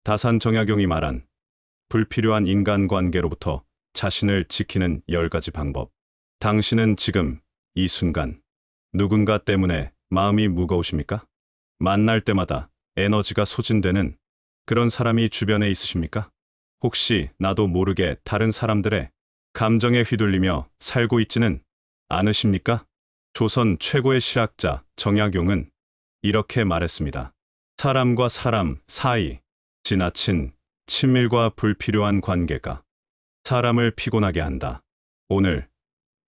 다산 정약용이 말한 불필요한 인간관계로부터 자신을 지키는 10가지 방법. 당신은 지금 이 순간 누군가 때문에 마음이 무거우십니까? 만날 때마다 에너지가 소진되는 그런 사람이 주변에 있으십니까? 혹시 나도 모르게 다른 사람들의 감정에 휘둘리며 살고 있지는 않으십니까? 조선 최고의 실학자 정약용은 이렇게 말했습니다. 사람과 사람 사이 지나친 친밀과 불필요한 관계가 사람을 피곤하게 한다. 오늘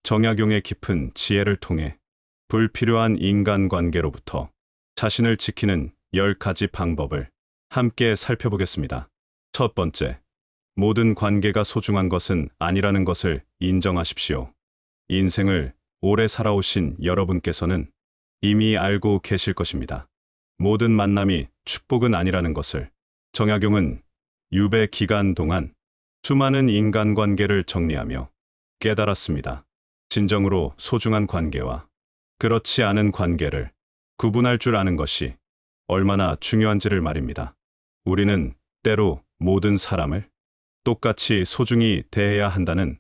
정약용의 깊은 지혜를 통해 불필요한 인간관계로부터 자신을 지키는 10가지 방법을 함께 살펴보겠습니다. 첫 번째, 모든 관계가 소중한 것은 아니라는 것을 인정하십시오. 인생을 오래 살아오신 여러분께서는 이미 알고 계실 것입니다. 모든 만남이 축복은 아니라는 것을. 정약용은 유배 기간 동안 수많은 인간관계를 정리하며 깨달았습니다. 진정으로 소중한 관계와 그렇지 않은 관계를 구분할 줄 아는 것이 얼마나 중요한지를 말입니다. 우리는 때로 모든 사람을 똑같이 소중히 대해야 한다는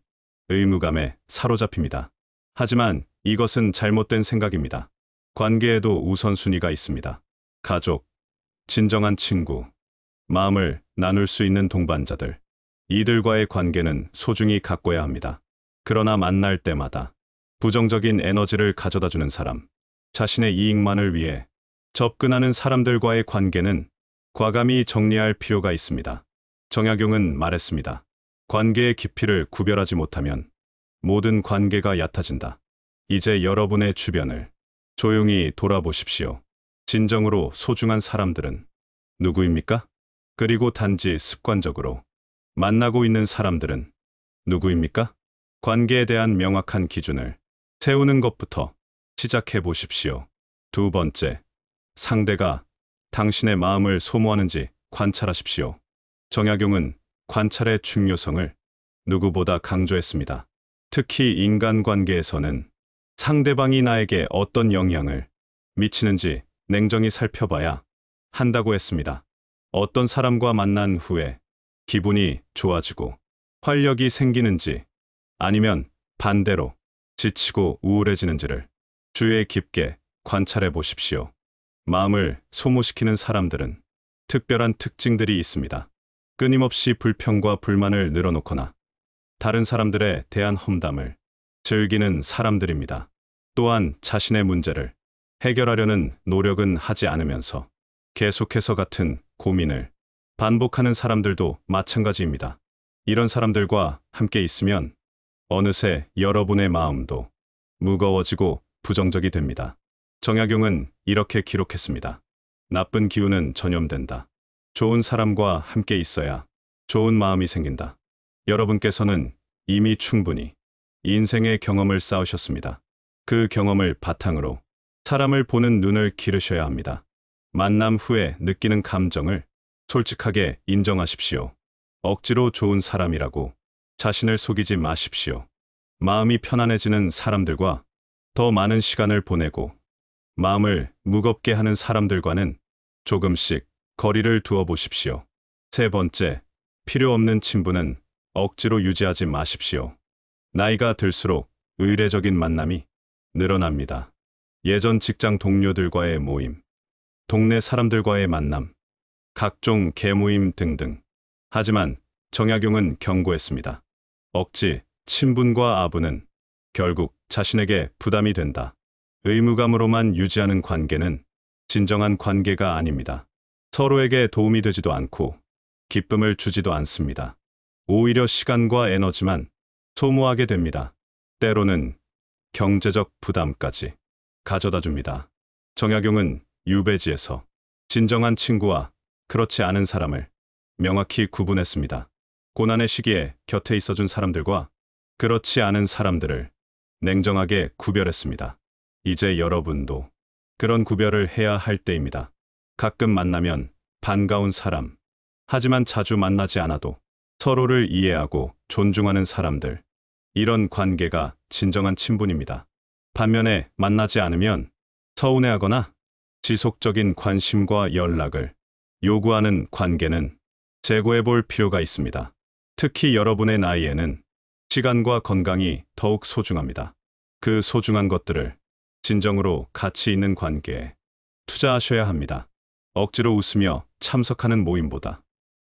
의무감에 사로잡힙니다. 하지만 이것은 잘못된 생각입니다. 관계에도 우선순위가 있습니다. 가족, 진정한 친구, 마음을 나눌 수 있는 동반자들, 이들과의 관계는 소중히 가꿔야 합니다. 그러나 만날 때마다 부정적인 에너지를 가져다주는 사람, 자신의 이익만을 위해 접근하는 사람들과의 관계는 과감히 정리할 필요가 있습니다. 정약용은 말했습니다. 관계의 깊이를 구별하지 못하면 모든 관계가 얕아진다. 이제 여러분의 주변을 조용히 돌아보십시오. 진정으로 소중한 사람들은 누구입니까? 그리고 단지 습관적으로 만나고 있는 사람들은 누구입니까? 관계에 대한 명확한 기준을 세우는 것부터 시작해 보십시오. 두 번째, 상대가 당신의 마음을 소모하는지 관찰하십시오. 정약용은 관찰의 중요성을 누구보다 강조했습니다. 특히 인간관계에서는 상대방이 나에게 어떤 영향을 미치는지 냉정히 살펴봐야 한다고 했습니다. 어떤 사람과 만난 후에 기분이 좋아지고 활력이 생기는지 아니면 반대로 지치고 우울해지는지를 주의 깊게 관찰해 보십시오. 마음을 소모시키는 사람들은 특별한 특징들이 있습니다. 끊임없이 불평과 불만을 늘어놓거나 다른 사람들에 대한 험담을 즐기는 사람들입니다. 또한 자신의 문제를 해결하려는 노력은 하지 않으면서 계속해서 같은 고민을 반복하는 사람들도 마찬가지입니다. 이런 사람들과 함께 있으면 어느새 여러분의 마음도 무거워지고 부정적이 됩니다. 정약용은 이렇게 기록했습니다. 나쁜 기운은 전염된다. 좋은 사람과 함께 있어야 좋은 마음이 생긴다. 여러분께서는 이미 충분히 인생의 경험을 쌓으셨습니다. 그 경험을 바탕으로 사람을 보는 눈을 기르셔야 합니다. 만남 후에 느끼는 감정을 솔직하게 인정하십시오. 억지로 좋은 사람이라고 자신을 속이지 마십시오. 마음이 편안해지는 사람들과 더 많은 시간을 보내고 마음을 무겁게 하는 사람들과는 조금씩 거리를 두어 보십시오. 세 번째, 필요 없는 친분은 억지로 유지하지 마십시오. 나이가 들수록 의례적인 만남이 늘어납니다. 예전 직장 동료들과의 모임, 동네 사람들과의 만남, 각종 계모임 등등. 하지만 정약용은 경고했습니다. 억지, 친분과 아부는 결국 자신에게 부담이 된다. 의무감으로만 유지하는 관계는 진정한 관계가 아닙니다. 서로에게 도움이 되지도 않고 기쁨을 주지도 않습니다. 오히려 시간과 에너지만 소모하게 됩니다. 때로는 경제적 부담까지 가져다 줍니다. 정약용은 유배지에서 진정한 친구와 그렇지 않은 사람을 명확히 구분했습니다. 고난의 시기에 곁에 있어준 사람들과 그렇지 않은 사람들을 냉정하게 구별했습니다. 이제 여러분도 그런 구별을 해야 할 때입니다. 가끔 만나면 반가운 사람, 하지만 자주 만나지 않아도 서로를 이해하고 존중하는 사람들. 이런 관계가 진정한 친분입니다. 반면에 만나지 않으면 서운해하거나 지속적인 관심과 연락을 요구하는 관계는 재고해 볼 필요가 있습니다. 특히 여러분의 나이에는 시간과 건강이 더욱 소중합니다. 그 소중한 것들을 진정으로 가치 있는 관계에 투자하셔야 합니다. 억지로 웃으며 참석하는 모임보다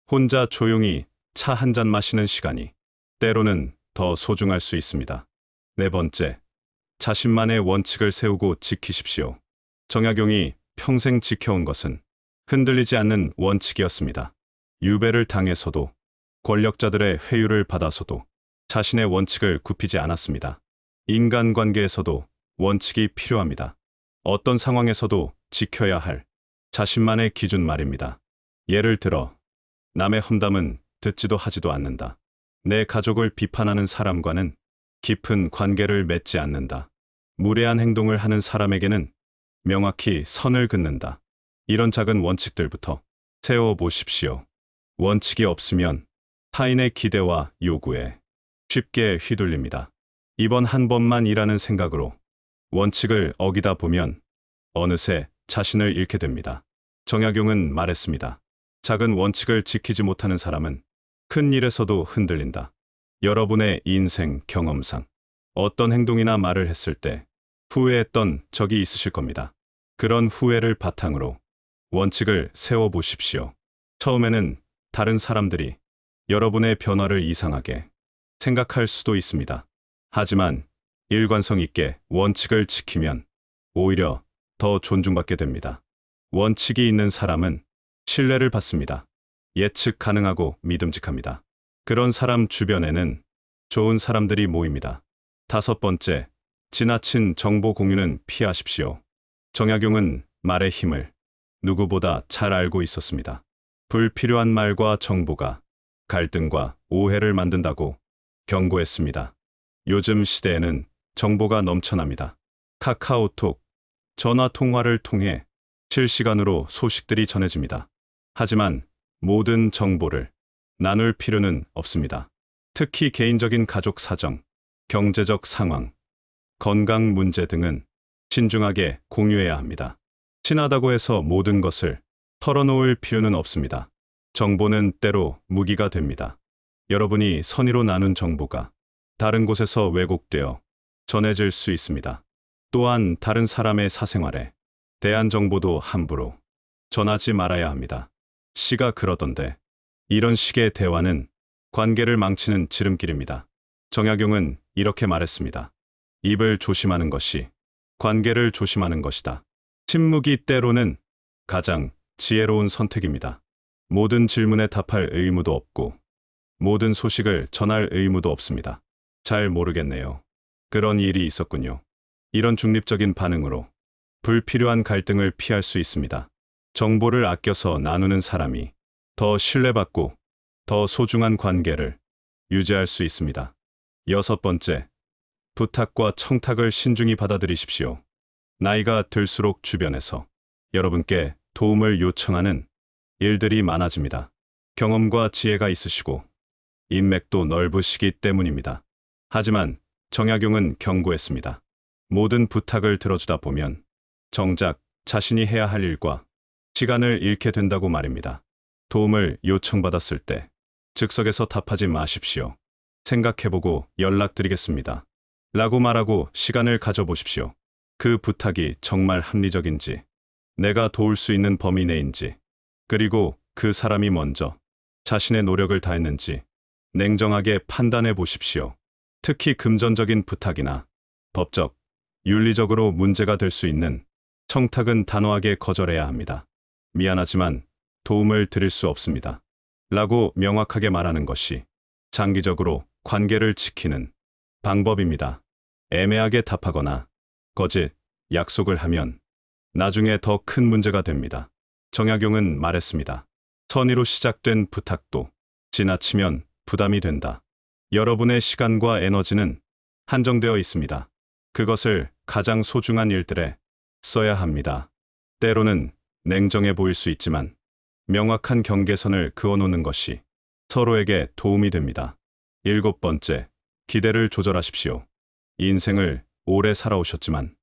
혼자 조용히 차 한 잔 마시는 시간이 때로는 더 소중할 수 있습니다. 네 번째, 자신만의 원칙을 세우고 지키십시오. 정약용이 평생 지켜온 것은 흔들리지 않는 원칙이었습니다. 유배를 당해서도 권력자들의 회유를 받아서도 자신의 원칙을 굽히지 않았습니다. 인간관계에서도 원칙이 필요합니다. 어떤 상황에서도 지켜야 할 자신만의 기준 말입니다. 예를 들어 남의 험담은 듣지도 하지도 않는다. 내 가족을 비판하는 사람과는 깊은 관계를 맺지 않는다. 무례한 행동을 하는 사람에게는 명확히 선을 긋는다. 이런 작은 원칙들부터 세워보십시오. 원칙이 없으면 타인의 기대와 요구에 쉽게 휘둘립니다. 이번 한 번만이라는 생각으로 원칙을 어기다 보면 어느새 자신을 잃게 됩니다. 정약용은 말했습니다. 작은 원칙을 지키지 못하는 사람은 큰 일에서도 흔들린다. 여러분의 인생 경험상 어떤 행동이나 말을 했을 때 후회했던 적이 있으실 겁니다. 그런 후회를 바탕으로 원칙을 세워보십시오. 처음에는 다른 사람들이 여러분의 변화를 이상하게 생각할 수도 있습니다. 하지만 일관성 있게 원칙을 지키면 오히려 더 존중받게 됩니다. 원칙이 있는 사람은 신뢰를 받습니다. 예측 가능하고 믿음직합니다. 그런 사람 주변에는 좋은 사람들이 모입니다. 다섯 번째, 지나친 정보 공유는 피하십시오. 정약용은 말의 힘을 누구보다 잘 알고 있었습니다. 불필요한 말과 정보가 갈등과 오해를 만든다고 경고했습니다. 요즘 시대에는 정보가 넘쳐납니다. 카카오톡, 전화 통화를 통해 실시간으로 소식들이 전해집니다. 하지만 모든 정보를 나눌 필요는 없습니다. 특히 개인적인 가족 사정, 경제적 상황, 건강 문제 등은 신중하게 공유해야 합니다. 친하다고 해서 모든 것을 털어놓을 필요는 없습니다. 정보는 때로 무기가 됩니다. 여러분이 선의로 나눈 정보가 다른 곳에서 왜곡되어 전해질 수 있습니다. 또한 다른 사람의 사생활에 대한 정보도 함부로 전하지 말아야 합니다. 시가 그러던데 이런 식의 대화는 관계를 망치는 지름길입니다. 정약용은 이렇게 말했습니다. 입을 조심하는 것이 관계를 조심하는 것이다. 침묵이 때로는 가장 지혜로운 선택입니다. 모든 질문에 답할 의무도 없고 모든 소식을 전할 의무도 없습니다. 잘 모르겠네요. 그런 일이 있었군요. 이런 중립적인 반응으로 불필요한 갈등을 피할 수 있습니다. 정보를 아껴서 나누는 사람이 더 신뢰받고 더 소중한 관계를 유지할 수 있습니다. 여섯 번째, 부탁과 청탁을 신중히 받아들이십시오. 나이가 들수록 주변에서 여러분께 도움을 요청하는 일들이 많아집니다. 경험과 지혜가 있으시고 인맥도 넓으시기 때문입니다. 하지만 정약용은 경고했습니다. 모든 부탁을 들어주다 보면 정작 자신이 해야 할 일과 시간을 잃게 된다고 말입니다. 도움을 요청받았을 때 즉석에서 답하지 마십시오. 생각해보고 연락드리겠습니다. 라고 말하고 시간을 가져보십시오. 그 부탁이 정말 합리적인지, 내가 도울 수 있는 범위 내인지, 그리고 그 사람이 먼저 자신의 노력을 다했는지 냉정하게 판단해 보십시오. 특히 금전적인 부탁이나 법적, 윤리적으로 문제가 될 수 있는 청탁은 단호하게 거절해야 합니다. 미안하지만 도움을 드릴 수 없습니다. 라고 명확하게 말하는 것이 장기적으로 관계를 지키는 방법입니다. 애매하게 답하거나 거짓 약속을 하면 나중에 더 큰 문제가 됩니다. 정약용은 말했습니다. 선의로 시작된 부탁도 지나치면 부담이 된다. 여러분의 시간과 에너지는 한정되어 있습니다. 그것을 가장 소중한 일들에 써야 합니다. 때로는 냉정해 보일 수 있지만 명확한 경계선을 그어놓는 것이 서로에게 도움이 됩니다. 일곱 번째, 기대를 조절하십시오. 인생을 오래 살아오셨지만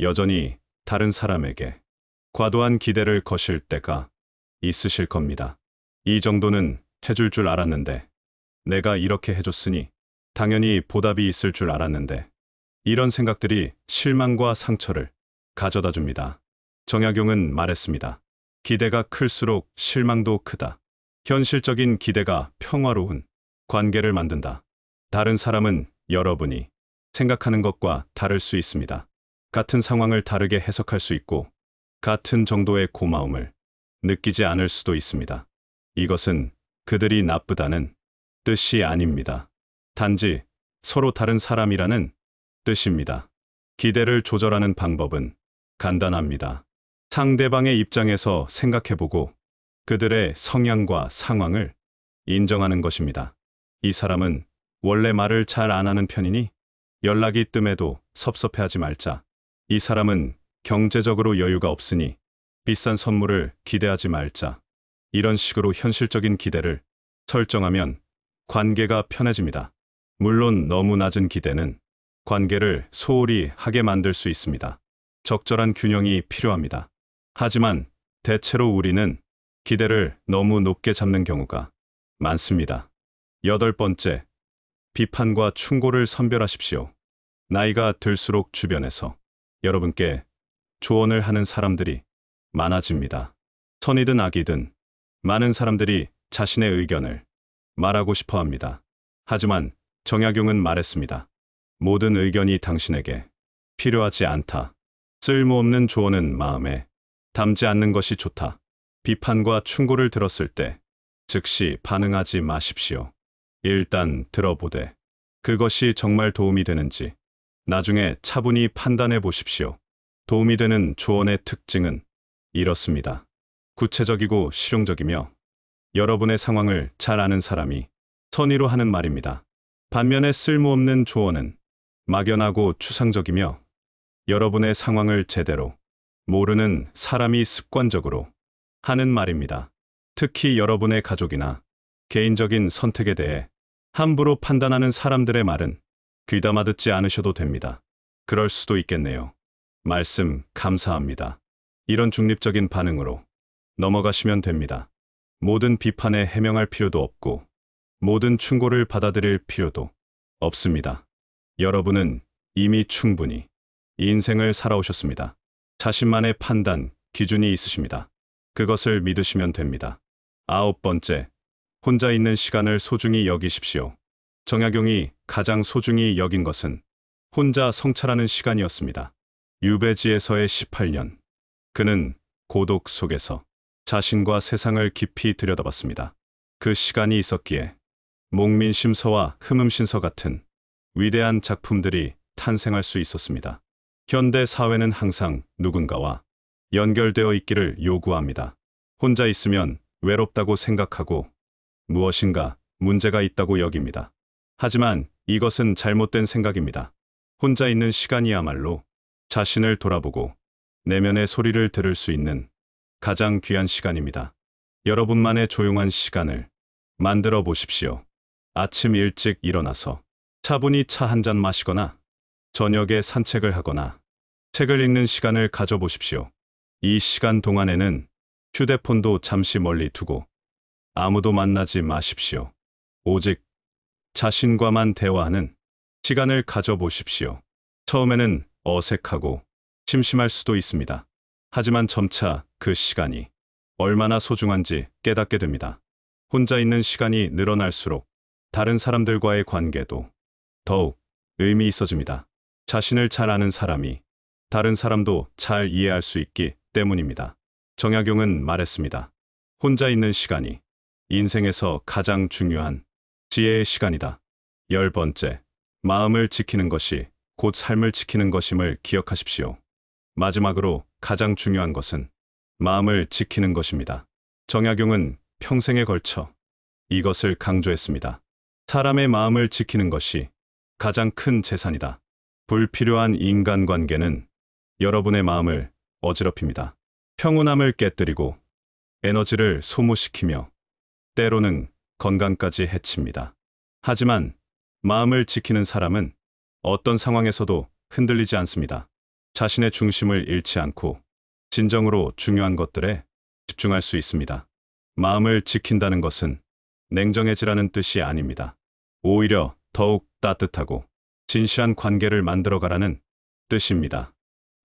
여전히 다른 사람에게 과도한 기대를 거실 때가 있으실 겁니다. 이 정도는 해줄 줄 알았는데, 내가 이렇게 해줬으니 당연히 보답이 있을 줄 알았는데, 이런 생각들이 실망과 상처를 가져다 줍니다. 정약용은 말했습니다. 기대가 클수록 실망도 크다. 현실적인 기대가 평화로운 관계를 만든다. 다른 사람은 여러분이 생각하는 것과 다를 수 있습니다. 같은 상황을 다르게 해석할 수 있고, 같은 정도의 고마움을 느끼지 않을 수도 있습니다. 이것은 그들이 나쁘다는 뜻이 아닙니다. 단지 서로 다른 사람이라는 뜻입니다. 기대를 조절하는 방법은 간단합니다. 상대방의 입장에서 생각해보고 그들의 성향과 상황을 인정하는 것입니다. 이 사람은 원래 말을 잘 안 하는 편이니 연락이 뜸해도 섭섭해하지 말자. 이 사람은 경제적으로 여유가 없으니 비싼 선물을 기대하지 말자. 이런 식으로 현실적인 기대를 설정하면 관계가 편해집니다. 물론 너무 낮은 기대는 관계를 소홀히 하게 만들 수 있습니다. 적절한 균형이 필요합니다. 하지만 대체로 우리는 기대를 너무 높게 잡는 경우가 많습니다. 8번째, 비판과 충고를 선별하십시오. 나이가 들수록 주변에서 여러분께 조언을 하는 사람들이 많아집니다. 선이든 악이든 많은 사람들이 자신의 의견을 말하고 싶어 합니다. 하지만 정약용은 말했습니다. 모든 의견이 당신에게 필요하지 않다. 쓸모없는 조언은 마음에 담지 않는 것이 좋다. 비판과 충고를 들었을 때 즉시 반응하지 마십시오. 일단 들어보되 그것이 정말 도움이 되는지 나중에 차분히 판단해 보십시오. 도움이 되는 조언의 특징은 이렇습니다. 구체적이고 실용적이며 여러분의 상황을 잘 아는 사람이 선의로 하는 말입니다. 반면에 쓸모없는 조언은 막연하고 추상적이며 여러분의 상황을 제대로 모르는 사람이 습관적으로 하는 말입니다. 특히 여러분의 가족이나 개인적인 선택에 대해 함부로 판단하는 사람들의 말은 귀담아 듣지 않으셔도 됩니다. 그럴 수도 있겠네요. 말씀 감사합니다. 이런 중립적인 반응으로 넘어가시면 됩니다. 모든 비판에 해명할 필요도 없고 모든 충고를 받아들일 필요도 없습니다. 여러분은 이미 충분히 인생을 살아오셨습니다. 자신만의 판단, 기준이 있으십니다. 그것을 믿으시면 됩니다. 9번째, 혼자 있는 시간을 소중히 여기십시오. 정약용이 가장 소중히 여긴 것은 혼자 성찰하는 시간이었습니다. 유배지에서의 18년. 그는 고독 속에서 자신과 세상을 깊이 들여다봤습니다. 그 시간이 있었기에 목민심서와 흠음신서 같은 위대한 작품들이 탄생할 수 있었습니다. 현대 사회는 항상 누군가와 연결되어 있기를 요구합니다. 혼자 있으면 외롭다고 생각하고 무엇인가 문제가 있다고 여깁니다. 하지만 이것은 잘못된 생각입니다. 혼자 있는 시간이야말로 자신을 돌아보고 내면의 소리를 들을 수 있는 가장 귀한 시간입니다. 여러분만의 조용한 시간을 만들어 보십시오. 아침 일찍 일어나서 차분히 차 한 잔 마시거나 저녁에 산책을 하거나 책을 읽는 시간을 가져보십시오. 이 시간 동안에는 휴대폰도 잠시 멀리 두고 아무도 만나지 마십시오. 오직 자신과만 대화하는 시간을 가져보십시오. 처음에는 어색하고 심심할 수도 있습니다. 하지만 점차 그 시간이 얼마나 소중한지 깨닫게 됩니다. 혼자 있는 시간이 늘어날수록 다른 사람들과의 관계도 더욱 의미 있어집니다. 자신을 잘 아는 사람이 다른 사람도 잘 이해할 수 있기 때문입니다. 정약용은 말했습니다. 혼자 있는 시간이 인생에서 가장 중요한 지혜의 시간이다. 10번째, 마음을 지키는 것이 곧 삶을 지키는 것임을 기억하십시오. 마지막으로 가장 중요한 것은 마음을 지키는 것입니다. 정약용은 평생에 걸쳐 이것을 강조했습니다. 사람의 마음을 지키는 것이 가장 큰 재산이다. 불필요한 인간관계는 여러분의 마음을 어지럽힙니다. 평온함을 깨뜨리고 에너지를 소모시키며 때로는 건강까지 해칩니다. 하지만 마음을 지키는 사람은 어떤 상황에서도 흔들리지 않습니다. 자신의 중심을 잃지 않고 진정으로 중요한 것들에 집중할 수 있습니다. 마음을 지킨다는 것은 냉정해지라는 뜻이 아닙니다. 오히려 더욱 따뜻하고 진실한 관계를 만들어가라는 뜻입니다.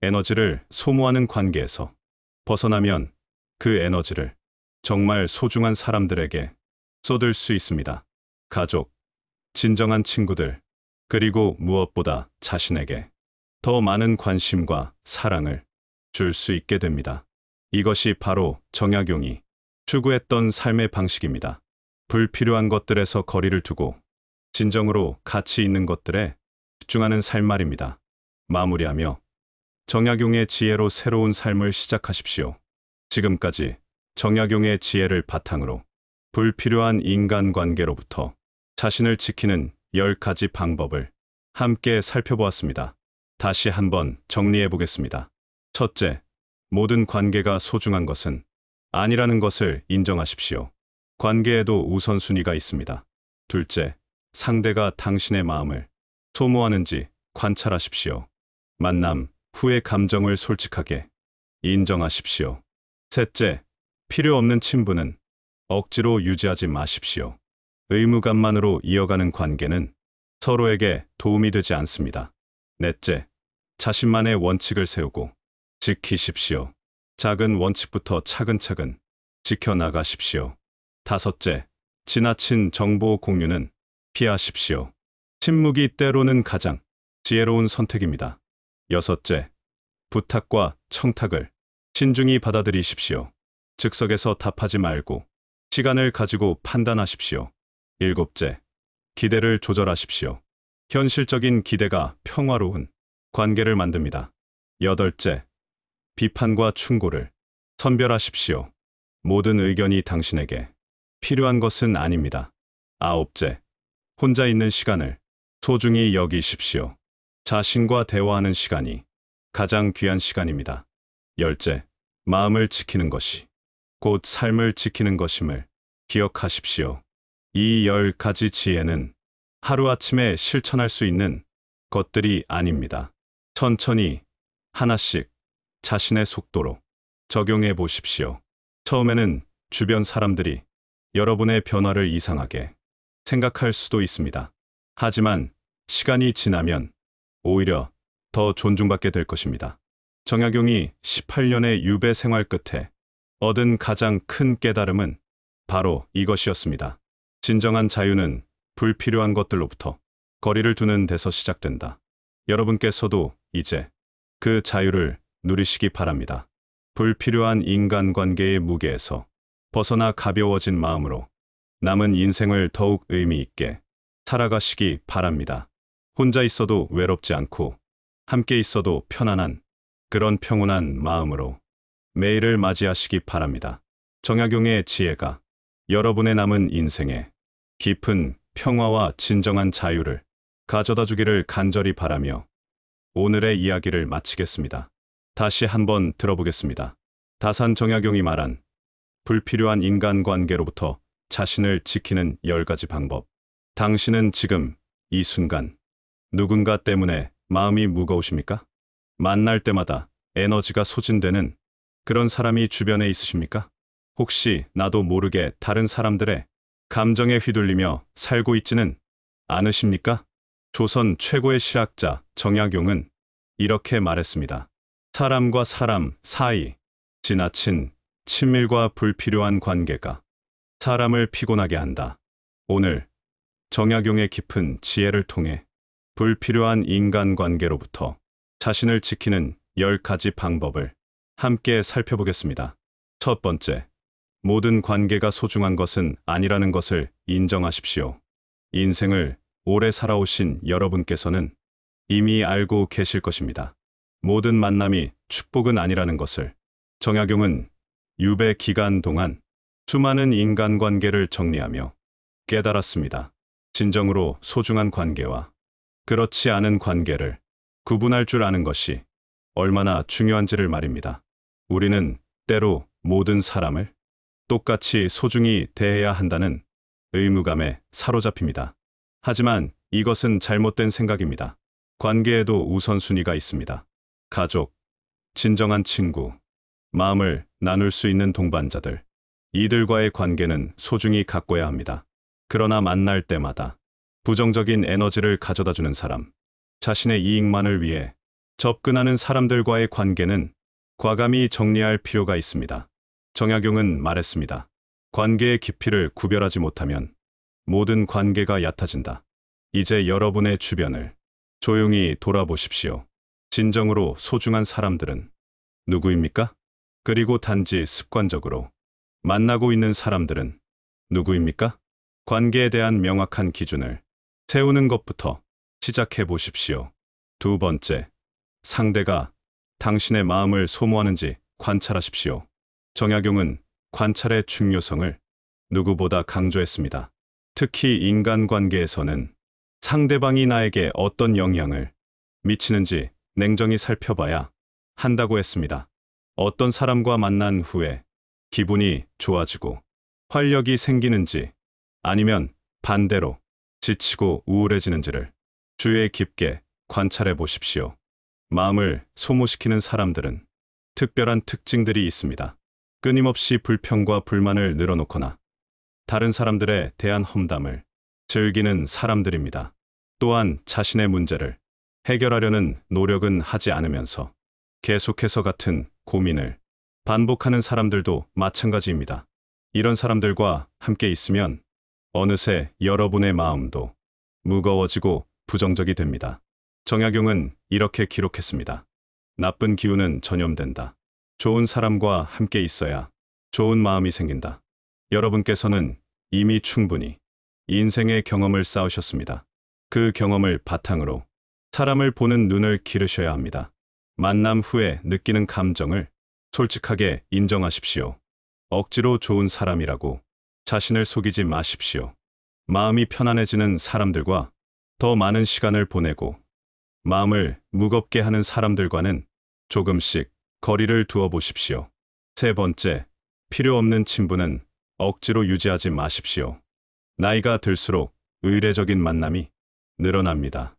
에너지를 소모하는 관계에서 벗어나면 그 에너지를 정말 소중한 사람들에게 쏟을 수 있습니다. 가족, 진정한 친구들, 그리고 무엇보다 자신에게 더 많은 관심과 사랑을 줄 수 있게 됩니다. 이것이 바로 정약용이 추구했던 삶의 방식입니다. 불필요한 것들에서 거리를 두고 진정으로 가치 있는 것들에 집중하는 삶 말입니다. 마무리하며 정약용의 지혜로 새로운 삶을 시작하십시오. 지금까지 정약용의 지혜를 바탕으로 불필요한 인간관계로부터 자신을 지키는 10가지 방법을 함께 살펴보았습니다. 다시 한번 정리해 보겠습니다. 첫째, 모든 관계가 소중한 것은 아니라는 것을 인정하십시오. 관계에도 우선순위가 있습니다. 둘째, 상대가 당신의 마음을 소모하는지 관찰하십시오. 만남 후의 감정을 솔직하게 인정하십시오. 셋째, 필요 없는 친분은 억지로 유지하지 마십시오. 의무감만으로 이어가는 관계는 서로에게 도움이 되지 않습니다. 넷째, 자신만의 원칙을 세우고 지키십시오. 작은 원칙부터 차근차근 지켜나가십시오. 다섯째, 지나친 정보 공유는 피하십시오. 침묵이 때로는 가장 지혜로운 선택입니다. 여섯째, 부탁과 청탁을 신중히 받아들이십시오. 즉석에서 답하지 말고 시간을 가지고 판단하십시오. 일곱째, 기대를 조절하십시오. 현실적인 기대가 평화로운 관계를 만듭니다. 여덟째, 비판과 충고를 선별하십시오. 모든 의견이 당신에게 필요한 것은 아닙니다. 아홉째, 혼자 있는 시간을 소중히 여기십시오. 자신과 대화하는 시간이 가장 귀한 시간입니다. 열째, 마음을 지키는 것이 곧 삶을 지키는 것임을 기억하십시오. 이 10가지 지혜는 하루아침에 실천할 수 있는 것들이 아닙니다. 천천히 하나씩 자신의 속도로 적용해 보십시오. 처음에는 주변 사람들이 여러분의 변화를 이상하게 생각할 수도 있습니다. 하지만 시간이 지나면 오히려 더 존중받게 될 것입니다. 정약용이 18년의 유배 생활 끝에 얻은 가장 큰 깨달음은 바로 이것이었습니다. 진정한 자유는 불필요한 것들로부터 거리를 두는 데서 시작된다. 여러분께서도 이제 그 자유를 누리시기 바랍니다. 불필요한 인간관계의 무게에서 벗어나 가벼워진 마음으로 남은 인생을 더욱 의미 있게 살아가시기 바랍니다. 혼자 있어도 외롭지 않고 함께 있어도 편안한 그런 평온한 마음으로 매일을 맞이하시기 바랍니다. 정약용의 지혜가 여러분의 남은 인생에 깊은 평화와 진정한 자유를 가져다 주기를 간절히 바라며 오늘의 이야기를 마치겠습니다. 다시 한번 들어보겠습니다. 다산 정약용이 말한 불필요한 인간관계로부터 자신을 지키는 10가지 방법. 당신은 지금 이 순간 누군가 때문에 마음이 무거우십니까? 만날 때마다 에너지가 소진되는 그런 사람이 주변에 있으십니까? 혹시 나도 모르게 다른 사람들의 감정에 휘둘리며 살고 있지는 않으십니까? 조선 최고의 실학자 정약용은 이렇게 말했습니다. 사람과 사람 사이 지나친 친밀과 불필요한 관계가 사람을 피곤하게 한다. 오늘 정약용의 깊은 지혜를 통해 불필요한 인간관계로부터 자신을 지키는 10가지 방법을 함께 살펴보겠습니다. 첫 번째, 모든 관계가 소중한 것은 아니라는 것을 인정하십시오. 인생을 오래 살아오신 여러분께서는 이미 알고 계실 것입니다. 모든 만남이 축복은 아니라는 것을 정약용은 유배 기간 동안 수많은 인간관계를 정리하며 깨달았습니다. 진정으로 소중한 관계와 그렇지 않은 관계를 구분할 줄 아는 것이 얼마나 중요한지를 말입니다. 우리는 때로 모든 사람을 똑같이 소중히 대해야 한다는 의무감에 사로잡힙니다. 하지만 이것은 잘못된 생각입니다. 관계에도 우선순위가 있습니다. 가족, 진정한 친구, 마음을 나눌 수 있는 동반자들, 이들과의 관계는 소중히 가꿔야 합니다. 그러나 만날 때마다 부정적인 에너지를 가져다주는 사람, 자신의 이익만을 위해 접근하는 사람들과의 관계는 과감히 정리할 필요가 있습니다. 정약용은 말했습니다. 관계의 깊이를 구별하지 못하면 모든 관계가 얕아진다. 이제 여러분의 주변을 조용히 돌아보십시오. 진정으로 소중한 사람들은 누구입니까? 그리고 단지 습관적으로 만나고 있는 사람들은 누구입니까? 관계에 대한 명확한 기준을 세우는 것부터 시작해 보십시오. 두 번째, 상대가 당신의 마음을 소모하는지 관찰하십시오. 정약용은 관찰의 중요성을 누구보다 강조했습니다. 특히 인간관계에서는 상대방이 나에게 어떤 영향을 미치는지 냉정히 살펴봐야 한다고 했습니다. 어떤 사람과 만난 후에 기분이 좋아지고 활력이 생기는지 아니면 반대로 지치고 우울해지는지를 주의 깊게 관찰해 보십시오. 마음을 소모시키는 사람들은 특별한 특징들이 있습니다. 끊임없이 불평과 불만을 늘어놓거나 다른 사람들에 대한 험담을 즐기는 사람들입니다. 또한 자신의 문제를 해결하려는 노력은 하지 않으면서 계속해서 같은 고민을 반복하는 사람들도 마찬가지입니다. 이런 사람들과 함께 있으면 어느새 여러분의 마음도 무거워지고 부정적이 됩니다. 정약용은 이렇게 기록했습니다. 나쁜 기운은 전염된다. 좋은 사람과 함께 있어야 좋은 마음이 생긴다. 여러분께서는 이미 충분히 인생의 경험을 쌓으셨습니다. 그 경험을 바탕으로 사람을 보는 눈을 기르셔야 합니다. 만남 후에 느끼는 감정을 솔직하게 인정하십시오. 억지로 좋은 사람이라고 자신을 속이지 마십시오. 마음이 편안해지는 사람들과 더 많은 시간을 보내고 마음을 무겁게 하는 사람들과는 조금씩 거리를 두어 보십시오. 세 번째, 필요 없는 친분은 억지로 유지하지 마십시오. 나이가 들수록 의례적인 만남이 늘어납니다.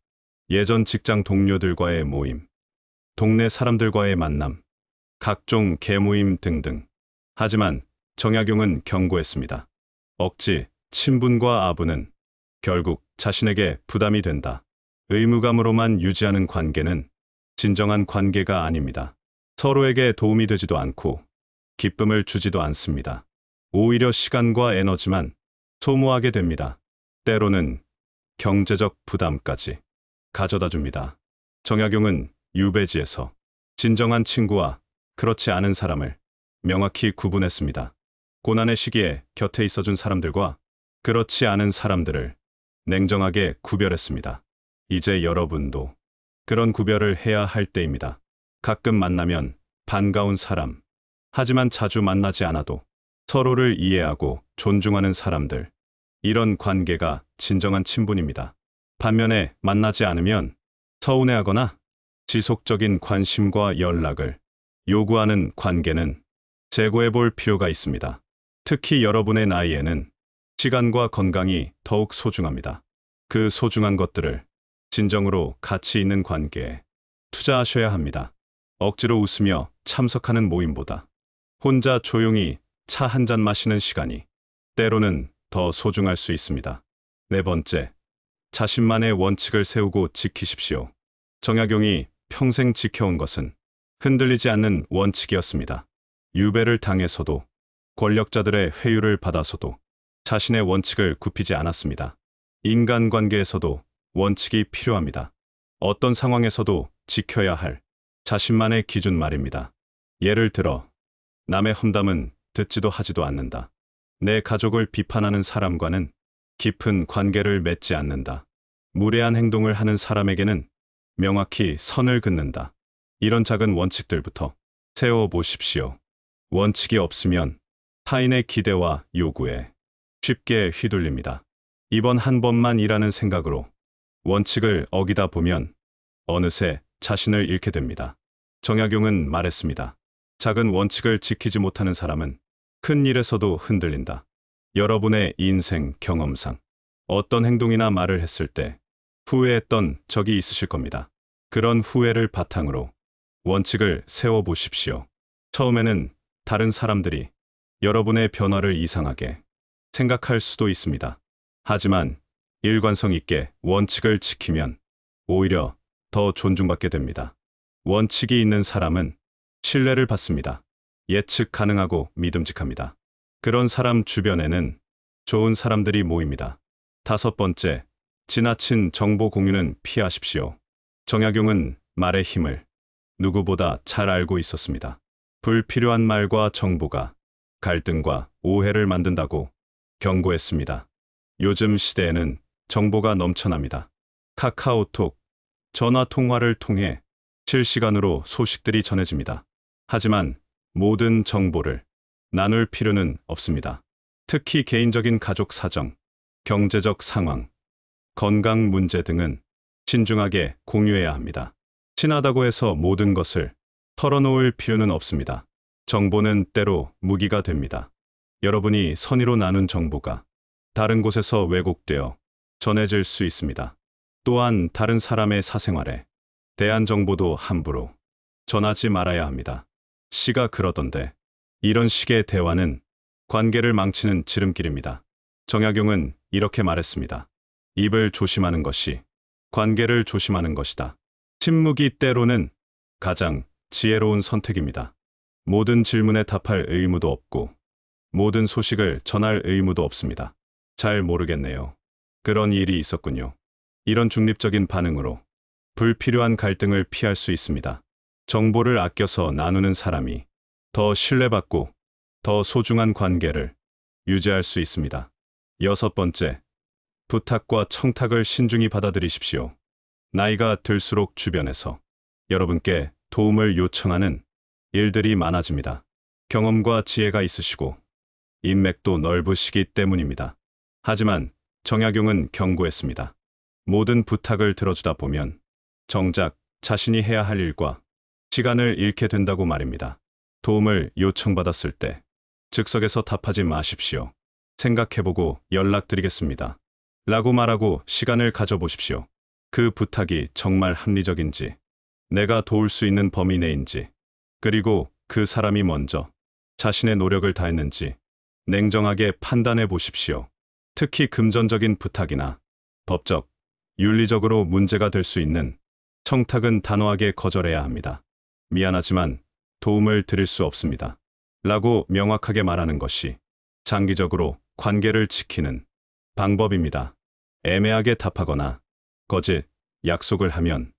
예전 직장 동료들과의 모임, 동네 사람들과의 만남, 각종 계모임 등등. 하지만 정약용은 경고했습니다. 억지, 친분과 아부는 결국 자신에게 부담이 된다. 의무감으로만 유지하는 관계는 진정한 관계가 아닙니다. 서로에게 도움이 되지도 않고 기쁨을 주지도 않습니다. 오히려 시간과 에너지만 소모하게 됩니다. 때로는 경제적 부담까지 가져다 줍니다. 정약용은 유배지에서 진정한 친구와 그렇지 않은 사람을 명확히 구분했습니다. 고난의 시기에 곁에 있어준 사람들과 그렇지 않은 사람들을 냉정하게 구별했습니다. 이제 여러분도 그런 구별을 해야 할 때입니다. 가끔 만나면 반가운 사람, 하지만 자주 만나지 않아도 서로를 이해하고 존중하는 사람들, 이런 관계가 진정한 친분입니다. 반면에 만나지 않으면 서운해하거나 지속적인 관심과 연락을 요구하는 관계는 재고해 볼 필요가 있습니다. 특히 여러분의 나이에는 시간과 건강이 더욱 소중합니다. 그 소중한 것들을 진정으로 가치 있는 관계에 투자하셔야 합니다. 억지로 웃으며 참석하는 모임보다 혼자 조용히 차 한 잔 마시는 시간이 때로는 더 소중할 수 있습니다. 네 번째, 자신만의 원칙을 세우고 지키십시오. 정약용이 평생 지켜온 것은 흔들리지 않는 원칙이었습니다. 유배를 당해서도 권력자들의 회유를 받아서도 자신의 원칙을 굽히지 않았습니다. 인간관계에서도 원칙이 필요합니다. 어떤 상황에서도 지켜야 할 자신만의 기준 말입니다. 예를 들어 남의 험담은 듣지도 하지도 않는다. 내 가족을 비판하는 사람과는 깊은 관계를 맺지 않는다. 무례한 행동을 하는 사람에게는 명확히 선을 긋는다. 이런 작은 원칙들부터 세워보십시오. 원칙이 없으면 타인의 기대와 요구에 쉽게 휘둘립니다. 이번 한 번만이라는 생각으로 원칙을 어기다 보면 어느새 자신을 잃게 됩니다. 정약용은 말했습니다. 작은 원칙을 지키지 못하는 사람은 큰 일에서도 흔들린다. 여러분의 인생 경험상 어떤 행동이나 말을 했을 때 후회했던 적이 있으실 겁니다. 그런 후회를 바탕으로 원칙을 세워보십시오. 처음에는 다른 사람들이 여러분의 변화를 이상하게 생각할 수도 있습니다. 하지만 일관성 있게 원칙을 지키면 오히려 더 존중받게 됩니다. 원칙이 있는 사람은 신뢰를 받습니다. 예측 가능하고 믿음직합니다. 그런 사람 주변에는 좋은 사람들이 모입니다. 다섯 번째, 지나친 정보 공유는 피하십시오. 정약용은 말의 힘을 누구보다 잘 알고 있었습니다. 불필요한 말과 정보가 갈등과 오해를 만든다고 경고했습니다. 요즘 시대에는 정보가 넘쳐납니다. 카카오톡, 전화 통화를 통해 실시간으로 소식들이 전해집니다. 하지만 모든 정보를 나눌 필요는 없습니다. 특히 개인적인 가족 사정, 경제적 상황, 건강 문제 등은 신중하게 공유해야 합니다. 친하다고 해서 모든 것을 털어놓을 필요는 없습니다. 정보는 때로 무기가 됩니다. 여러분이 선의로 나눈 정보가 다른 곳에서 왜곡되어 전해질 수 있습니다. 또한 다른 사람의 사생활에 대한 정보도 함부로 전하지 말아야 합니다. 씨가 그러던데 이런 식의 대화는 관계를 망치는 지름길입니다. 정약용은 이렇게 말했습니다. 입을 조심하는 것이 관계를 조심하는 것이다. 침묵이 때로는 가장 지혜로운 선택입니다. 모든 질문에 답할 의무도 없고 모든 소식을 전할 의무도 없습니다. 잘 모르겠네요. 그런 일이 있었군요. 이런 중립적인 반응으로 불필요한 갈등을 피할 수 있습니다. 정보를 아껴서 나누는 사람이 더 신뢰받고 더 소중한 관계를 유지할 수 있습니다. 여섯 번째, 부탁과 청탁을 신중히 받아들이십시오. 나이가 들수록 주변에서 여러분께 도움을 요청하는 일들이 많아집니다. 경험과 지혜가 있으시고 인맥도 넓으시기 때문입니다. 하지만 정약용은 경고했습니다. 모든 부탁을 들어주다 보면 정작 자신이 해야 할 일과 시간을 잃게 된다고 말입니다. 도움을 요청받았을 때 즉석에서 답하지 마십시오. 생각해보고 연락드리겠습니다. 라고 말하고 시간을 가져보십시오. 그 부탁이 정말 합리적인지, 내가 도울 수 있는 범위 내인지, 그리고 그 사람이 먼저 자신의 노력을 다했는지 냉정하게 판단해 보십시오. 특히 금전적인 부탁이나 법적, 윤리적으로 문제가 될 수 있는 청탁은 단호하게 거절해야 합니다. 미안하지만 도움을 드릴 수 없습니다. 라고 명확하게 말하는 것이 장기적으로 관계를 지키는 방법입니다. 애매하게 답하거나 거짓 약속을 하면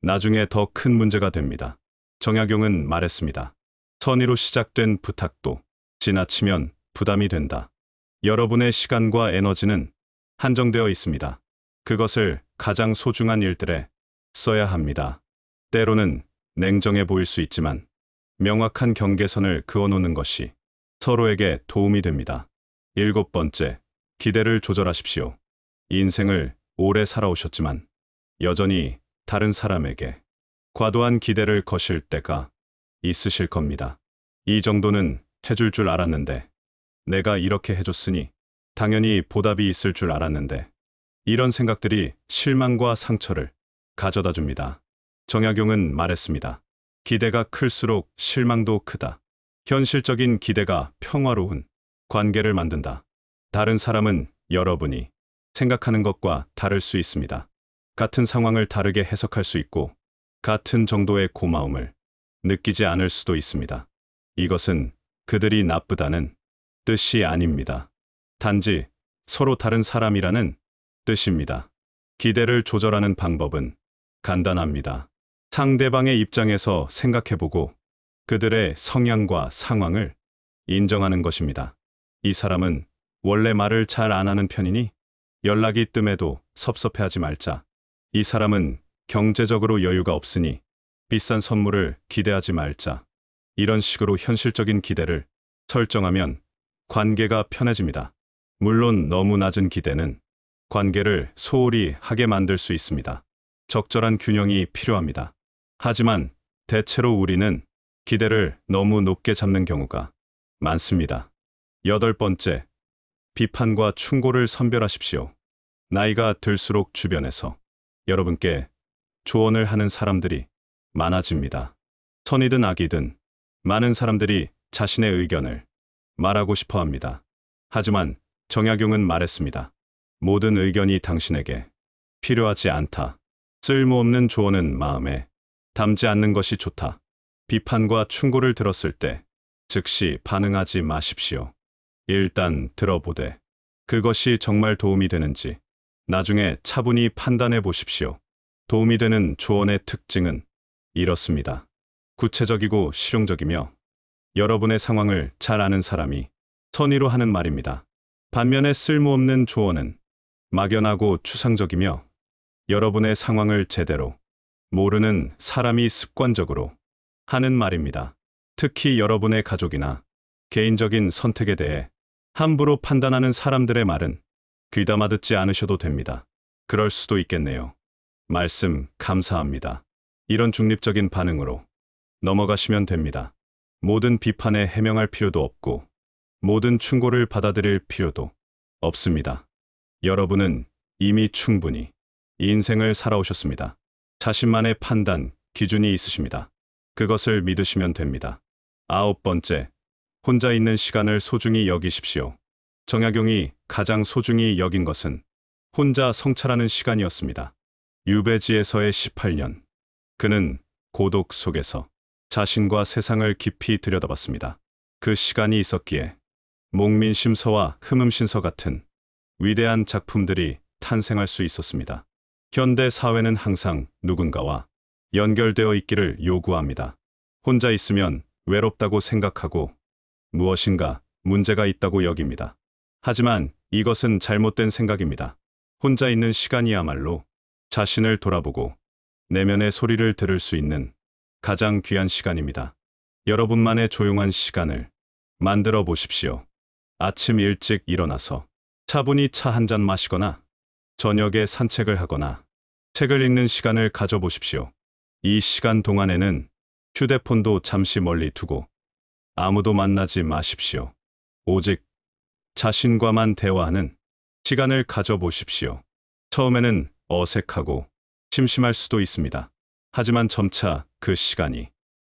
나중에 더 큰 문제가 됩니다. 정약용은 말했습니다. 선의로 시작된 부탁도 지나치면 부담이 된다. 여러분의 시간과 에너지는 한정되어 있습니다. 그것을 가장 소중한 일들에 써야 합니다. 때로는 냉정해 보일 수 있지만 명확한 경계선을 그어놓는 것이 서로에게 도움이 됩니다. 일곱 번째, 기대를 조절하십시오. 인생을 오래 살아오셨지만 여전히 다른 사람에게 과도한 기대를 거실 때가 있으실 겁니다. 이 정도는 해줄 줄 알았는데, 내가 이렇게 해줬으니 당연히 보답이 있을 줄 알았는데, 이런 생각들이 실망과 상처를 가져다 줍니다. 정약용은 말했습니다. 기대가 클수록 실망도 크다. 현실적인 기대가 평화로운 관계를 만든다. 다른 사람은 여러분이 생각하는 것과 다를 수 있습니다. 같은 상황을 다르게 해석할 수 있고 같은 정도의 고마움을 느끼지 않을 수도 있습니다. 이것은 그들이 나쁘다는 뜻이 아닙니다. 단지 서로 다른 사람이라는 뜻입니다. 기대를 조절하는 방법은 간단합니다. 상대방의 입장에서 생각해보고 그들의 성향과 상황을 인정하는 것입니다. 이 사람은 원래 말을 잘 안 하는 편이니 연락이 뜸해도 섭섭해하지 말자. 이 사람은 경제적으로 여유가 없으니 비싼 선물을 기대하지 말자. 이런 식으로 현실적인 기대를 설정하면 관계가 편해집니다. 물론 너무 낮은 기대는 관계를 소홀히 하게 만들 수 있습니다. 적절한 균형이 필요합니다. 하지만 대체로 우리는 기대를 너무 높게 잡는 경우가 많습니다. 여덟 번째, 비판과 충고를 선별하십시오. 나이가 들수록 주변에서 여러분께 조언을 하는 사람들이 많아집니다. 선이든 악이든 많은 사람들이 자신의 의견을 말하고 싶어 합니다. 하지만 정약용은 말했습니다. 모든 의견이 당신에게 필요하지 않다. 쓸모없는 조언은 마음에 담지 않는 것이 좋다. 비판과 충고를 들었을 때 즉시 반응하지 마십시오. 일단 들어보되 그것이 정말 도움이 되는지 나중에 차분히 판단해 보십시오. 도움이 되는 조언의 특징은 이렇습니다. 구체적이고 실용적이며 여러분의 상황을 잘 아는 사람이 선의로 하는 말입니다. 반면에 쓸모없는 조언은 막연하고 추상적이며 여러분의 상황을 제대로 모르는 사람이 습관적으로 하는 말입니다. 특히 여러분의 가족이나 개인적인 선택에 대해 함부로 판단하는 사람들의 말은 귀담아 듣지 않으셔도 됩니다. 그럴 수도 있겠네요. 말씀 감사합니다. 이런 중립적인 반응으로 넘어가시면 됩니다. 모든 비판에 해명할 필요도 없고 모든 충고를 받아들일 필요도 없습니다. 여러분은 이미 충분히 인생을 살아오셨습니다. 자신만의 판단, 기준이 있으십니다. 그것을 믿으시면 됩니다. 9번째, 혼자 있는 시간을 소중히 여기십시오. 정약용이 가장 소중히 여긴 것은 혼자 성찰하는 시간이었습니다. 유배지에서의 18년. 그는 고독 속에서 자신과 세상을 깊이 들여다봤습니다. 그 시간이 있었기에 목민심서와 흠음신서 같은 위대한 작품들이 탄생할 수 있었습니다. 현대 사회는 항상 누군가와 연결되어 있기를 요구합니다. 혼자 있으면 외롭다고 생각하고 무엇인가 문제가 있다고 여깁니다. 하지만 이것은 잘못된 생각입니다. 혼자 있는 시간이야말로 자신을 돌아보고 내면의 소리를 들을 수 있는 가장 귀한 시간입니다. 여러분만의 조용한 시간을 만들어 보십시오. 아침 일찍 일어나서 차분히 차 한 잔 마시거나 저녁에 산책을 하거나 책을 읽는 시간을 가져보십시오. 이 시간 동안에는 휴대폰도 잠시 멀리 두고 아무도 만나지 마십시오. 오직 자신과만 대화하는 시간을 가져보십시오. 처음에는 어색하고 심심할 수도 있습니다. 하지만 점차 그 시간이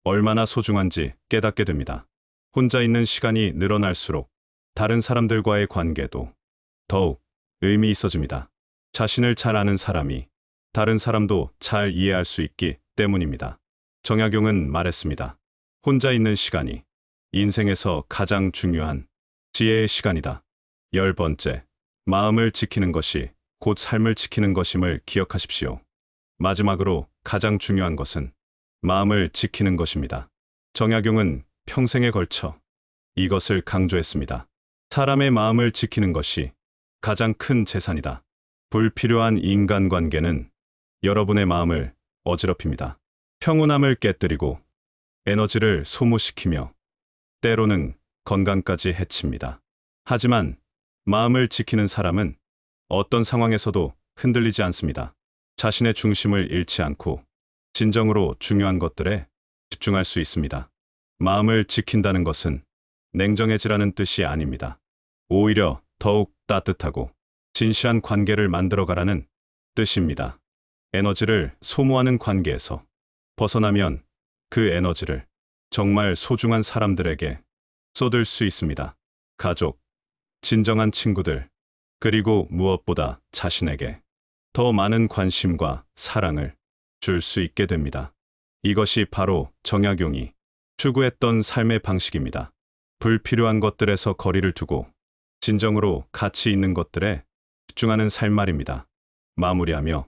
얼마나 소중한지 깨닫게 됩니다. 혼자 있는 시간이 늘어날수록 다른 사람들과의 관계도 더욱 의미 있어집니다. 자신을 잘 아는 사람이 다른 사람도 잘 이해할 수 있기 때문입니다. 정약용은 말했습니다. 혼자 있는 시간이 인생에서 가장 중요한 지혜의 시간이다. 10번째, 마음을 지키는 것이 곧 삶을 지키는 것임을 기억하십시오. 마지막으로 가장 중요한 것은 마음을 지키는 것입니다. 정약용은 평생에 걸쳐 이것을 강조했습니다. 사람의 마음을 지키는 것이 가장 큰 재산이다. 불필요한 인간관계는 여러분의 마음을 어지럽힙니다. 평온함을 깨뜨리고 에너지를 소모시키며 때로는 건강까지 해칩니다. 하지만 마음을 지키는 사람은 어떤 상황에서도 흔들리지 않습니다. 자신의 중심을 잃지 않고 진정으로 중요한 것들에 집중할 수 있습니다. 마음을 지킨다는 것은 냉정해지라는 뜻이 아닙니다. 오히려 더욱 따뜻하고 진실한 관계를 만들어가라는 뜻입니다. 에너지를 소모하는 관계에서 벗어나면 그 에너지를 정말 소중한 사람들에게 쏟을 수 있습니다. 가족, 진정한 친구들, 그리고 무엇보다 자신에게 더 많은 관심과 사랑을 줄 수 있게 됩니다. 이것이 바로 정약용이 추구했던 삶의 방식입니다. 불필요한 것들에서 거리를 두고 진정으로 가치 있는 것들에 집중하는 삶 말입니다. 마무리하며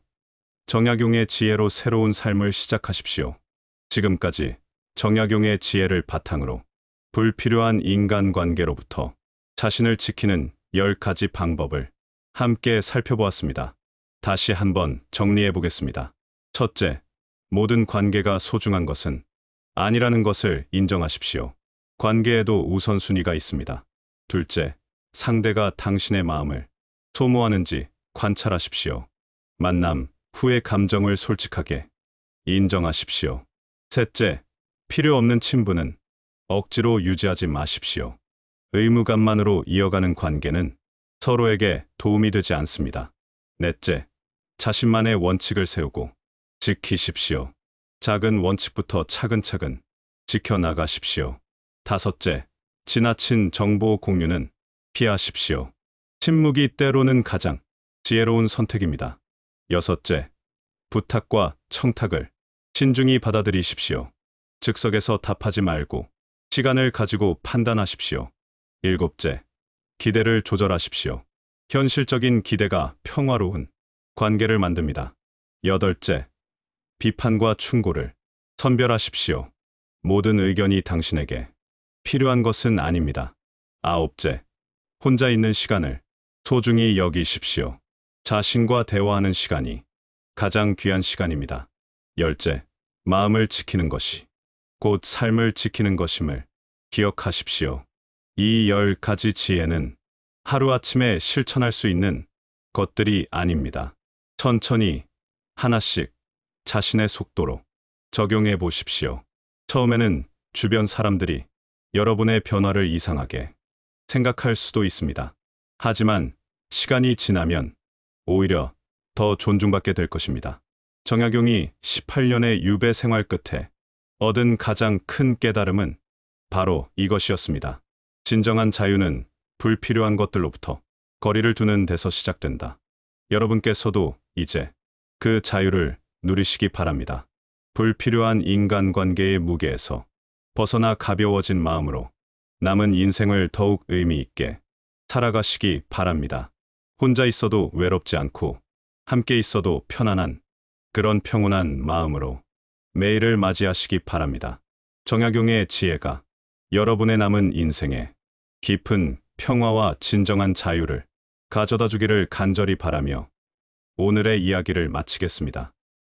정약용의 지혜로 새로운 삶을 시작하십시오. 지금까지 정약용의 지혜를 바탕으로 불필요한 인간관계로부터 자신을 지키는 10가지 방법을 함께 살펴보았습니다. 다시 한번 정리해 보겠습니다. 첫째, 모든 관계가 소중한 것은 아니라는 것을 인정하십시오. 관계에도 우선순위가 있습니다. 둘째, 상대가 당신의 마음을 소모하는지 관찰하십시오. 만남 후의 감정을 솔직하게 인정하십시오. 셋째, 필요 없는 친분은 억지로 유지하지 마십시오. 의무감만으로 이어가는 관계는 서로에게 도움이 되지 않습니다. 넷째, 자신만의 원칙을 세우고 지키십시오. 작은 원칙부터 차근차근 지켜나가십시오. 다섯째, 지나친 정보 공유는 피하십시오. 침묵이 때로는 가장 지혜로운 선택입니다. 여섯째, 부탁과 청탁을 신중히 받아들이십시오. 즉석에서 답하지 말고 시간을 가지고 판단하십시오. 일곱째, 기대를 조절하십시오. 현실적인 기대가 평화로운 관계를 만듭니다. 여덟째, 비판과 충고를 선별하십시오. 모든 의견이 당신에게 필요한 것은 아닙니다. 아홉째, 혼자 있는 시간을 소중히 여기십시오. 자신과 대화하는 시간이 가장 귀한 시간입니다. 열째, 마음을 지키는 것이 곧 삶을 지키는 것임을 기억하십시오. 이 10가지 지혜는 하루아침에 실천할 수 있는 것들이 아닙니다. 천천히 하나씩 자신의 속도로 적용해 보십시오. 처음에는 주변 사람들이 여러분의 변화를 이상하게 생각할 수도 있습니다. 하지만 시간이 지나면 오히려 더 존중받게 될 것입니다. 정약용이 18년의 유배 생활 끝에 얻은 가장 큰 깨달음은 바로 이것이었습니다. 진정한 자유는 불필요한 것들로부터 거리를 두는 데서 시작된다. 여러분께서도 이제 그 자유를 누리시기 바랍니다. 불필요한 인간관계의 무게에서 벗어나 가벼워진 마음으로 남은 인생을 더욱 의미 있게 살아가시기 바랍니다. 혼자 있어도 외롭지 않고 함께 있어도 편안한 그런 평온한 마음으로 매일을 맞이하시기 바랍니다. 정약용의 지혜가 여러분의 남은 인생에 깊은 평화와 진정한 자유를 가져다 주기를 간절히 바라며 오늘의 이야기를 마치겠습니다.